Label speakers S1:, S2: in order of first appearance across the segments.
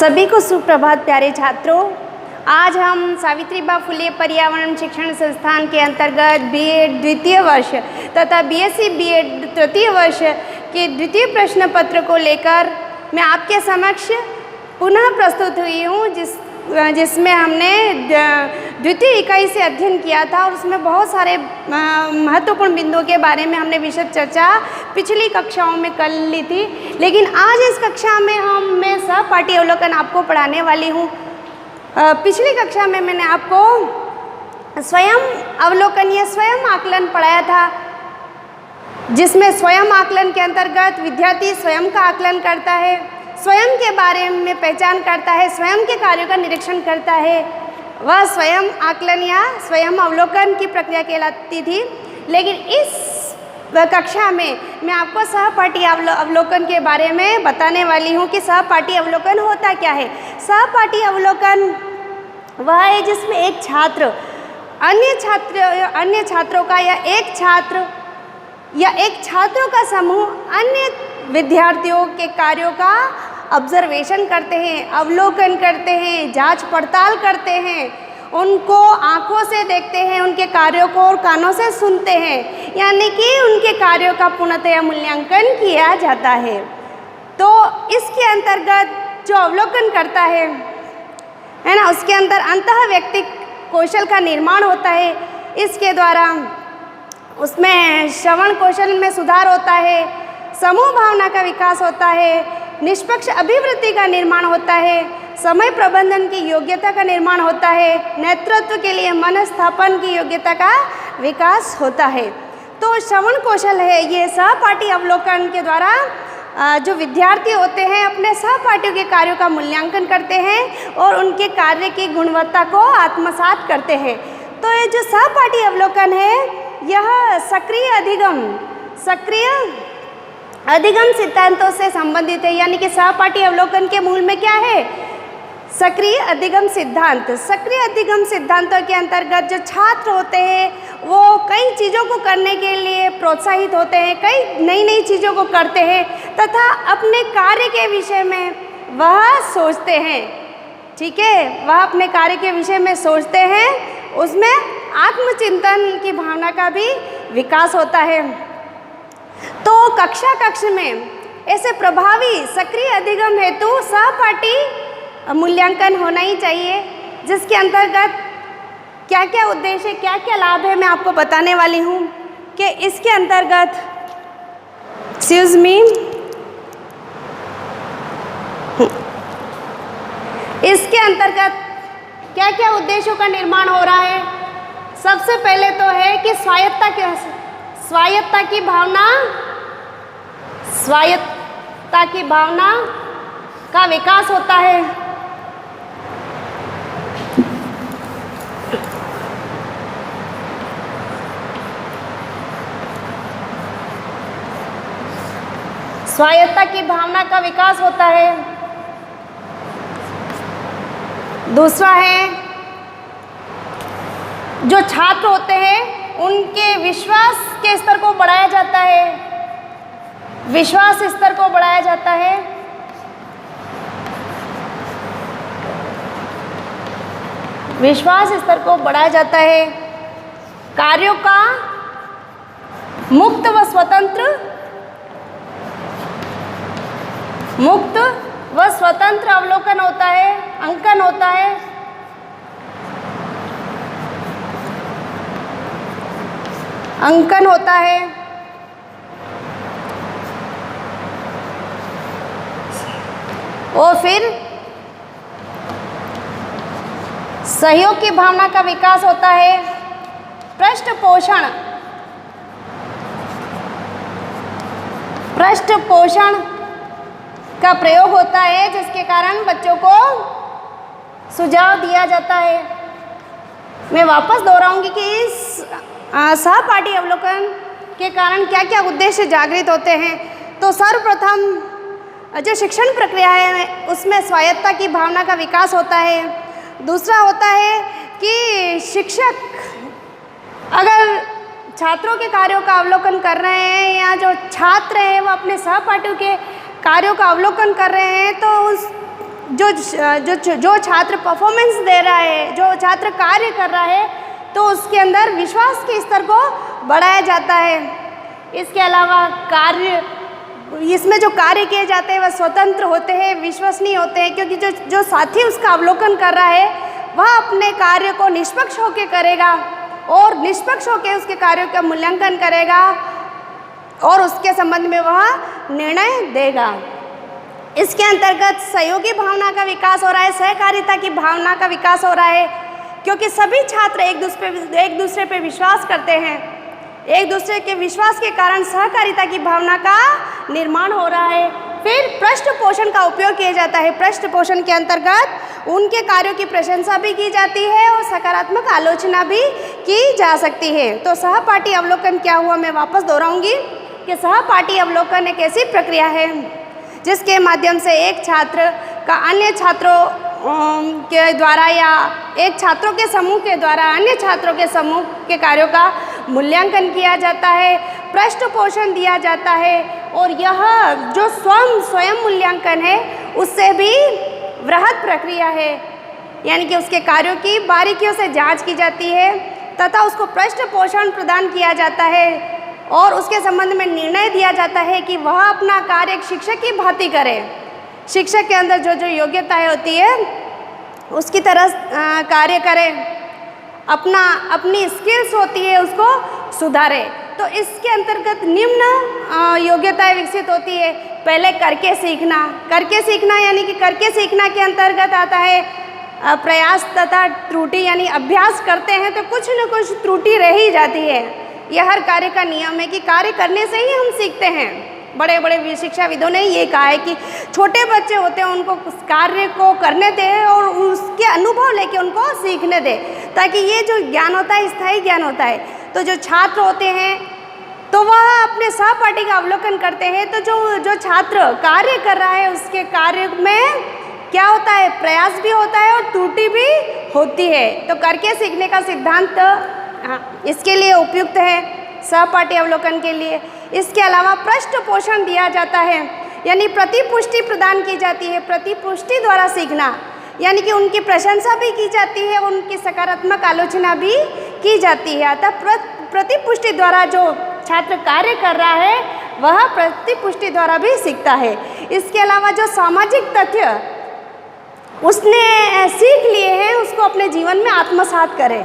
S1: सभी को सुप्रभात प्यारे छात्रों। आज हम सावित्रीबाई फुले पर्यावरण शिक्षण संस्थान के अंतर्गत बीएड द्वितीय वर्ष तथा बीएससी बीएड तृतीय वर्ष के द्वितीय प्रश्न पत्र को लेकर मैं आपके समक्ष पुनः प्रस्तुत हुई हूँ, जिसमें हमने द्वितीय इकाई से अध्ययन किया था और उसमें बहुत सारे महत्वपूर्ण बिंदुओं के बारे में हमने विशद चर्चा पिछली कक्षाओं में कर ली थी। लेकिन आज इस कक्षा में मैं सहपाठी अवलोकन आपको पढ़ाने वाली हूँ। पिछली कक्षा में मैंने आपको स्वयं अवलोकन या स्वयं आकलन पढ़ाया था, जिसमें स्वयं आकलन के अंतर्गत विद्यार्थी स्वयं का आकलन करता है, स्वयं के बारे में पहचान करता है, स्वयं के कार्यों का निरीक्षण करता है। वह स्वयं आकलन या स्वयं अवलोकन की प्रक्रिया कहलाती थी। लेकिन इस कक्षा में मैं आपको सहपाठी अवलोकन के बारे में बताने वाली हूँ कि सहपाठी अवलोकन होता क्या है। सहपाठी अवलोकन वह है जिसमें एक छात्र अन्य छात्रों का या एक छात्रों का समूह अन्य विद्यार्थियों के कार्यों का ऑब्जर्वेशन करते हैं, अवलोकन करते हैं, जांच पड़ताल करते हैं, उनको आँखों से देखते हैं, उनके कार्यों को और कानों से सुनते हैं, यानी कि उनके कार्यों का पूर्णतया मूल्यांकन किया जाता है। तो इसके अंतर्गत जो अवलोकन करता है ना, उसके अंदर अंतः व्यक्तिक कौशल का निर्माण होता है। इसके द्वारा उसमें श्रवण कौशल में सुधार होता है, समूह भावना का विकास होता है, निष्पक्ष अभिवृत्ति का निर्माण होता है, समय प्रबंधन की योग्यता का निर्माण होता है, नेतृत्व के लिए मन स्थापन की योग्यता का विकास होता है। तो श्रवण कौशल है, ये सहपाठी अवलोकन के द्वारा जो विद्यार्थी होते हैं अपने सहपाठियों के कार्यों का मूल्यांकन करते हैं और उनके कार्य की गुणवत्ता को आत्मसात करते हैं। तो ये जो सहपाठी अवलोकन है यह सक्रिय अधिगम सिद्धांतों से संबंधित है। यानी कि सहपाठी अवलोकन के मूल में क्या है? सक्रिय अधिगम सिद्धांत। सक्रिय अधिगम सिद्धांतों के अंतर्गत जो छात्र होते हैं वो कई चीज़ों को करने के लिए प्रोत्साहित होते हैं, कई नई चीज़ों को करते हैं तथा अपने कार्य के विषय में वह सोचते हैं। ठीक है, वह अपने कार्य के विषय में सोचते हैं, उसमें आत्मचिंतन की भावना का भी विकास होता है। तो कक्ष में ऐसे प्रभावी सक्रिय अधिगम हेतु सहपाठी मूल्यांकन होना ही चाहिए, जिसके अंतर्गत क्या क्या उद्देश्य है, क्या क्या लाभ है, मैं आपको बताने वाली हूँ कि इसके अंतर्गत इसके अंतर्गत क्या क्या उद्देश्यों का निर्माण हो रहा है। सबसे पहले तो है कि स्वायत्तता की भावना का विकास होता है। स्वायत्तता की भावना का विकास होता है। दूसरा है जो छात्र होते हैं उनके विश्वास के स्तर को बढ़ाया जाता है। विश्वास स्तर को बढ़ाया जाता है। विश्वास स्तर को बढ़ाया जाता है। कार्यों का मुक्त व स्वतंत्र अवलोकन होता है, अंकन होता है। अंकन होता है। और फिर सहयोग की भावना का विकास होता है। पृष्ठपोषण का प्रयोग होता है, जिसके कारण बच्चों को सुझाव दिया जाता है। मैं वापस दोहराऊंगी कि इस सहपाठी अवलोकन के कारण क्या क्या उद्देश्य जागृत होते हैं। तो सर्वप्रथम जो शिक्षण प्रक्रिया है उसमें स्वायत्तता की भावना का विकास होता है। दूसरा होता है कि शिक्षक अगर छात्रों के कार्यों का अवलोकन कर रहे हैं या जो छात्र हैं वो अपने सहपाठियों के कार्यों का अवलोकन कर रहे हैं, तो उस जो छात्र परफॉर्मेंस दे रहा है, जो छात्र कार्य कर रहा है, तो उसके अंदर विश्वास के स्तर को बढ़ाया जाता है। इसके अलावा इसमें जो कार्य किए जाते हैं वह स्वतंत्र होते हैं, विश्वसनीय होते हैं, क्योंकि जो साथी उसका अवलोकन कर रहा है वह अपने कार्य को निष्पक्ष होकर करेगा और निष्पक्ष होकर उसके कार्यों का मूल्यांकन करेगा और उसके संबंध में वह निर्णय देगा। इसके अंतर्गत सहयोगी भावना का विकास हो रहा है, सहकारिता की भावना का विकास हो रहा है, क्योंकि सभी छात्र एक दूसरे पे विश्वास करते हैं। एक दूसरे के विश्वास के कारण सहकारिता की भावना का निर्माण हो रहा है। फिर पृष्ठ पोषण का उपयोग किया जाता है। पृष्ठ पोषण के अंतर्गत उनके कार्यों की प्रशंसा भी की जाती है और सकारात्मक आलोचना भी की जा सकती है। तो सहपाठी अवलोकन क्या हुआ, मैं वापस दोहराऊंगी कि सहपाठी अवलोकन एक ऐसी प्रक्रिया है जिसके माध्यम से एक छात्र का अन्य छात्रों के द्वारा या एक छात्रों के समूह के द्वारा अन्य छात्रों के समूह के कार्यों का मूल्यांकन किया जाता है, पृष्ठ पोषण दिया जाता है और यह जो स्वयं मूल्यांकन है उससे भी वृहद प्रक्रिया है, यानी कि उसके कार्यों की बारीकियों से जांच की जाती है तथा उसको पृष्ठ पोषण प्रदान किया जाता है और उसके संबंध में निर्णय दिया जाता है कि वह अपना कार्य एक शिक्षक की भांति करे। शिक्षक के अंदर जो योग्यताएं होती है उसकी तरह कार्य करे, अपनी स्किल्स होती है उसको सुधारे। तो इसके अंतर्गत निम्न योग्यताएं विकसित होती है। पहले करके सीखना यानी कि करके सीखना के अंतर्गत आता है प्रयास तथा त्रुटि, यानी अभ्यास करते हैं तो कुछ न कुछ त्रुटि रह ही जाती है। यह हर कार्य का नियम है कि कार्य करने से ही हम सीखते हैं। बड़े बड़े शिक्षाविदों ने ये कहा है कि छोटे बच्चे होते हैं उनको उस कार्य को करने दें और उसके अनुभव लेके उनको सीखने दें, ताकि ये जो ज्ञान होता है स्थायी ज्ञान होता है। तो जो छात्र होते हैं तो वह अपने सहपाठी का अवलोकन करते हैं। तो जो छात्र कार्य कर रहा है उसके कार्य में क्या होता है, प्रयास भी होता है और त्रुटि भी होती है। तो करके सीखने का सिद्धांत इसके लिए उपयुक्त है, सहपाठी अवलोकन के लिए। इसके अलावा पृष्ठ पोषण दिया जाता है, यानी प्रतिपुष्टि प्रदान की जाती है। प्रतिपुष्टि द्वारा सीखना यानी कि उनकी प्रशंसा भी की जाती है, उनकी सकारात्मक आलोचना भी की जाती है। अतः प्रतिपुष्टि द्वारा जो छात्र कार्य कर रहा है वह प्रतिपुष्टि द्वारा भी सीखता है। इसके अलावा जो सामाजिक तथ्य उसने सीख लिए हैं उसको अपने जीवन में आत्मसात करे,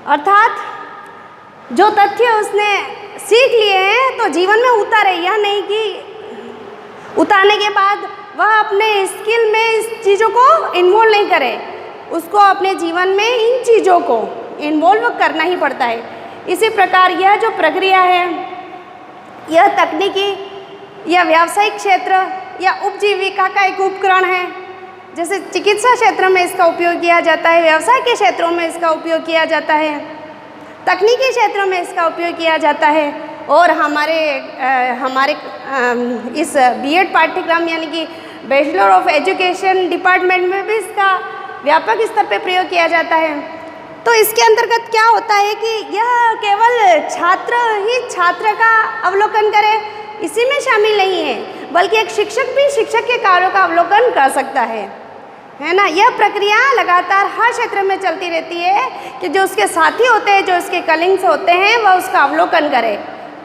S1: अर्थात जो तथ्य उसने सीख लिए हैं तो जीवन में उतारे। यह नहीं कि उतारने के बाद वह अपने स्किल में इस चीज़ों को इन्वॉल्व नहीं करे, उसको अपने जीवन में इन चीज़ों को इन्वॉल्व करना ही पड़ता है। इसी प्रकार यह जो प्रक्रिया है यह तकनीकी या व्यावसायिक क्षेत्र या उपजीविका का एक उपकरण है। जैसे चिकित्सा क्षेत्र में इसका उपयोग किया जाता है, व्यवसाय के क्षेत्रों में इसका उपयोग किया जाता है, तकनीकी क्षेत्रों में इसका उपयोग किया जाता है और हमारे इस बीएड पाठ्यक्रम यानी कि बैचलर ऑफ एजुकेशन डिपार्टमेंट में भी इसका व्यापक स्तर पर प्रयोग किया जाता है। तो इसके अंतर्गत क्या होता है कि यह केवल छात्र ही छात्र का अवलोकन करे इसी में शामिल नहीं है, बल्कि एक शिक्षक भी शिक्षक के कार्यों का अवलोकन कर सकता है ना। यह प्रक्रिया लगातार हर क्षेत्र में चलती रहती है कि जो उसके साथी होते हैं, जो उसके कलिंग्स होते हैं, वह उसका अवलोकन करे।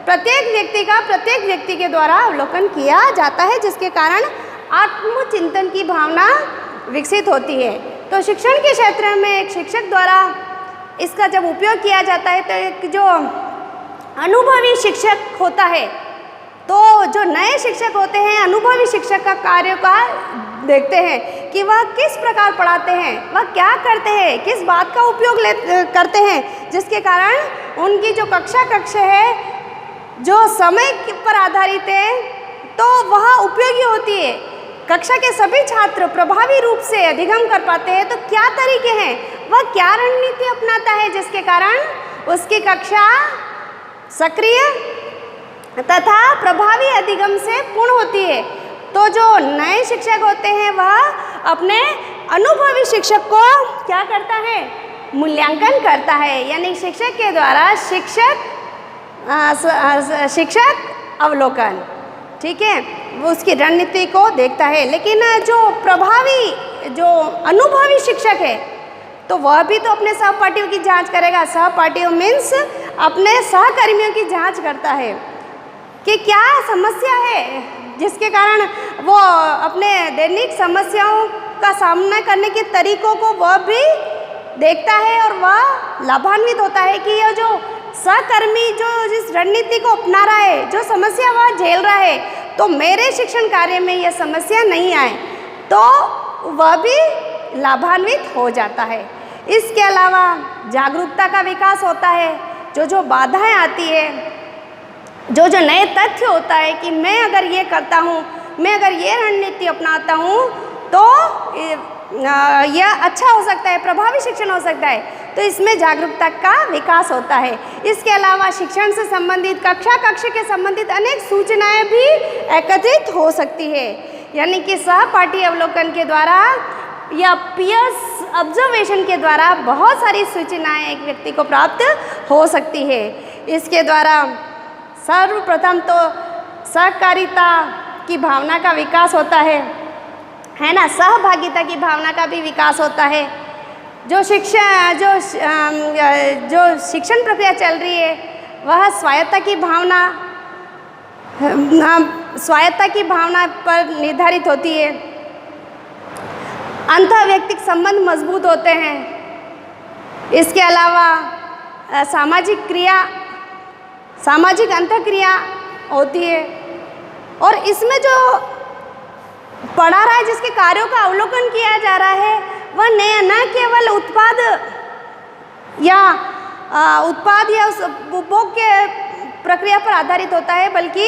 S1: प्रत्येक व्यक्ति का प्रत्येक व्यक्ति के द्वारा अवलोकन किया जाता है, जिसके कारण आत्मचिंतन की भावना विकसित होती है। तो शिक्षण के क्षेत्र में एक शिक्षक द्वारा इसका जब उपयोग किया जाता है तो एक जो अनुभवी शिक्षक होता है, तो जो नए शिक्षक होते हैं अनुभवी शिक्षक का कार्य का देखते हैं कि वह किस प्रकार पढ़ाते हैं, वह क्या करते हैं, किस बात का उपयोग करते हैं, जिसके कारण उनकी जो कक्षा है जो समय पर आधारित है तो वह उपयोगी होती है। कक्षा के सभी छात्र प्रभावी रूप से अधिगम कर पाते हैं। तो क्या तरीके हैं, वह क्या रणनीति अपनाता है जिसके कारण उसकी कक्षा सक्रिय तथा प्रभावी अधिगम से पूर्ण होती है। तो जो नए शिक्षक होते हैं वह अपने अनुभवी शिक्षक को क्या करता है, मूल्यांकन करता है, यानी शिक्षक के द्वारा शिक्षक अवलोकन। ठीक है, वो उसकी रणनीति को देखता है। लेकिन जो प्रभावी, जो अनुभवी शिक्षक है, तो वह भी तो अपने सहपाठियों की जांच करेगा। सहपाठियों मीन्स अपने सहकर्मियों की जांच करता है कि क्या समस्या है, जिसके कारण वो अपने दैनिक समस्याओं का सामना करने के तरीकों को वह भी देखता है और वह लाभान्वित होता है कि यह जो सहकर्मी जो जिस रणनीति को अपना रहा है, जो समस्या वह झेल रहा है, तो मेरे शिक्षण कार्य में यह समस्या नहीं आए, तो वह भी लाभान्वित हो जाता है। इसके अलावा जागरूकता का विकास होता है। जो बाधाएं आती है, जो नए तथ्य होता है कि मैं अगर ये करता हूँ, मैं अगर ये रणनीति अपनाता हूँ, तो यह अच्छा हो सकता है, प्रभावी शिक्षण हो सकता है, तो इसमें जागरूकता का विकास होता है। इसके अलावा शिक्षण से संबंधित कक्षा के संबंधित अनेक सूचनाएं भी एकत्रित हो सकती है, यानी कि सहपाठी अवलोकन के द्वारा या पीयर्स ऑब्जर्वेशन के द्वारा बहुत सारी सूचनाएं एक व्यक्ति को प्राप्त हो सकती है। इसके द्वारा सर्वप्रथम तो सहकारिता की भावना का विकास होता है ना, सहभागिता की भावना का भी विकास होता है। जो शिक्षण प्रक्रिया चल रही है, वह स्वायत्तता की भावना पर निर्धारित होती है। अंतःवैयक्तिक संबंध मजबूत होते हैं। इसके अलावा सामाजिक अंतःक्रिया होती है, और इसमें जो पढ़ा रहा है, जिसके कार्यों का अवलोकन किया जा रहा है, वह न केवल उत्पाद या उस उपभोग के प्रक्रिया पर आधारित होता है, बल्कि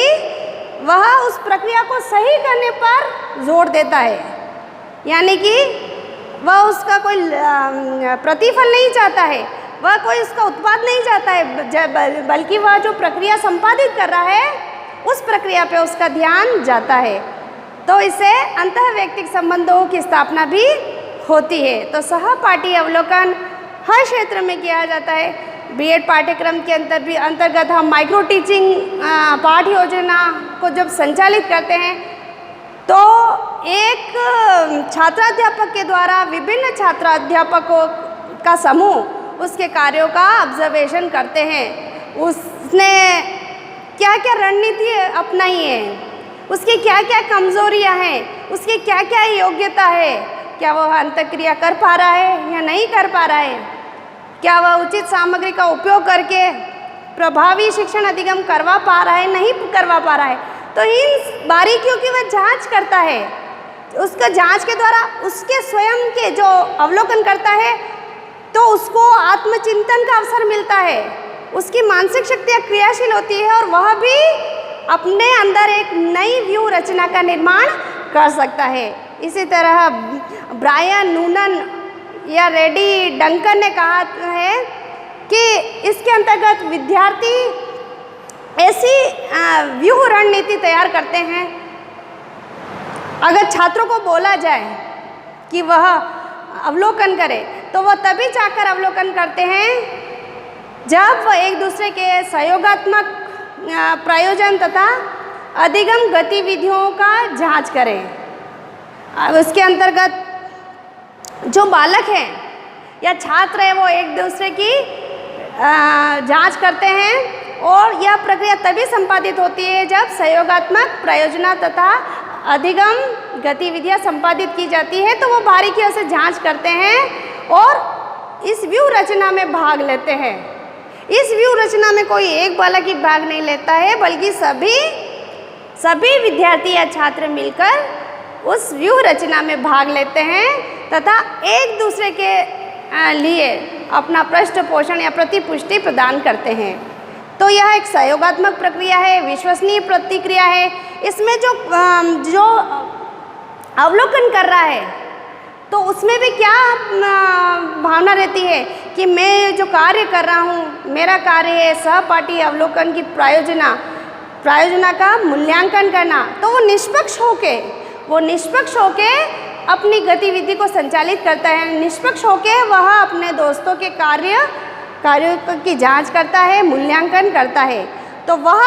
S1: वह उस प्रक्रिया को सही करने पर जोर देता है। यानी कि वह उसका कोई प्रतिफल नहीं चाहता है, वह कोई उसका उत्पाद नहीं चाहता है, बल्कि वह जो प्रक्रिया संपादित कर रहा है, उस प्रक्रिया पे उसका ध्यान जाता है। तो इससे अंतःवैयक्तिक संबंधों की स्थापना भी होती है। तो सहपाठी अवलोकन हर क्षेत्र में किया जाता है। बीएड पाठ्यक्रम के अंतर्गत हम माइक्रो टीचिंग पाठ योजना को जब संचालित करते हैं, तो एक छात्राध्यापक के द्वारा विभिन्न छात्राध्यापकों का समूह उसके कार्यों का ऑब्जर्वेशन करते हैं। उसने क्या क्या रणनीति अपनाई है, उसकी क्या क्या कमजोरियां हैं, उसकी क्या क्या योग्यता है, क्या वह अंतःक्रिया कर पा रहा है या नहीं कर पा रहा है, क्या वह उचित सामग्री का उपयोग करके प्रभावी शिक्षण अधिगम करवा पा रहा है, नहीं करवा पा रहा है। तो इन बारीकियों की वह जांच करता है। उसका जांच के द्वारा उसके स्वयं के जो अवलोकन करता है, तो उसको आत्मचिंतन का अवसर मिलता है, उसकी मानसिक शक्तियाँ क्रियाशील होती है, और वह भी अपने अंदर एक नई व्यू रचना का निर्माण कर सकता है। इसी तरह ब्रायन नूनन या रेडी डंकन ने कहा है कि इसके अंतर्गत विद्यार्थी ऐसी व्यूह रणनीति तैयार करते हैं। अगर छात्रों को बोला जाए कि वह अवलोकन करे, तो वह तभी जाकर अवलोकन करते हैं जब वह एक दूसरे के सहयोगात्मक प्रयोजन तथा अधिगम गतिविधियों का जांच करें। उसके अंतर्गत जो बालक हैं या छात्र हैं, वो एक दूसरे की जांच करते हैं, और यह प्रक्रिया तभी संपादित होती है जब सहयोगात्मक प्रयोजना तथा अधिगम गतिविधियां संपादित की जाती है। तो वो बारीकियों से जांच करते हैं और इस व्यू रचना में भाग लेते हैं। इस व्यू रचना में कोई एक बालक ही भाग नहीं लेता है, बल्कि सभी विद्यार्थी या छात्र मिलकर उस व्यू रचना में भाग लेते हैं तथा एक दूसरे के लिए अपना पृष्ठ पोषण या प्रतिपुष्टि प्रदान करते हैं। तो यह एक सहयोगात्मक प्रक्रिया है, विश्वसनीय प्रतिक्रिया है। इसमें जो अवलोकन कर रहा है, तो उसमें भी क्या भावना रहती है कि मैं जो कार्य कर रहा हूँ, मेरा कार्य है सहपाठी अवलोकन की प्रायोजना का मूल्यांकन करना। तो वो निष्पक्ष होके अपनी गतिविधि को संचालित करता है। निष्पक्ष होके वह अपने दोस्तों के कार्यों की जांच करता है, मूल्यांकन करता है। तो वह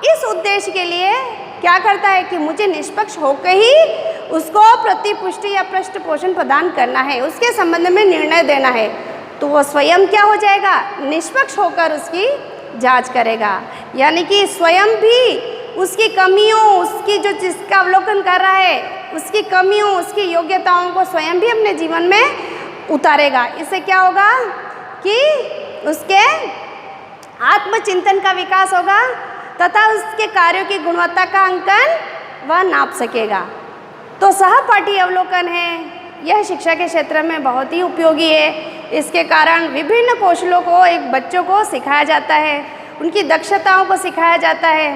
S1: इस उद्देश्य के लिए क्या करता है कि मुझे निष्पक्ष होकर ही उसको प्रतिपुष्टि या पृष्ठ पोषण प्रदान करना है, उसके संबंध में निर्णय देना है। तो वो स्वयं क्या हो जाएगा, निष्पक्ष होकर उसकी जांच करेगा, यानी कि स्वयं भी उसकी कमियों, उसकी जो जिसका अवलोकन कर रहा है उसकी कमियों, उसकी योग्यताओं को स्वयं भी अपने जीवन में उतारेगा। इससे क्या होगा कि उसके आत्मचिंतन का विकास होगा तथा उसके कार्यों की गुणवत्ता का अंकन वह नाप सकेगा। तो सहपाठी अवलोकन है, यह शिक्षा के क्षेत्र में बहुत ही उपयोगी है। इसके कारण विभिन्न कौशलों को एक बच्चों को सिखाया जाता है, उनकी दक्षताओं को सिखाया जाता है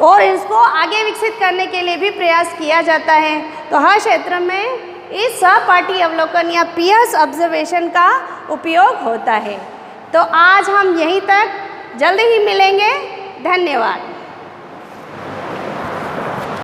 S1: और इसको आगे विकसित करने के लिए भी प्रयास किया जाता है। तो हर क्षेत्र में इस सहपाठी अवलोकन या पीयर्स ऑब्जर्वेशन का उपयोग होता है। तो आज हम यहीं तक, जल्दी ही मिलेंगे। धन्यवाद।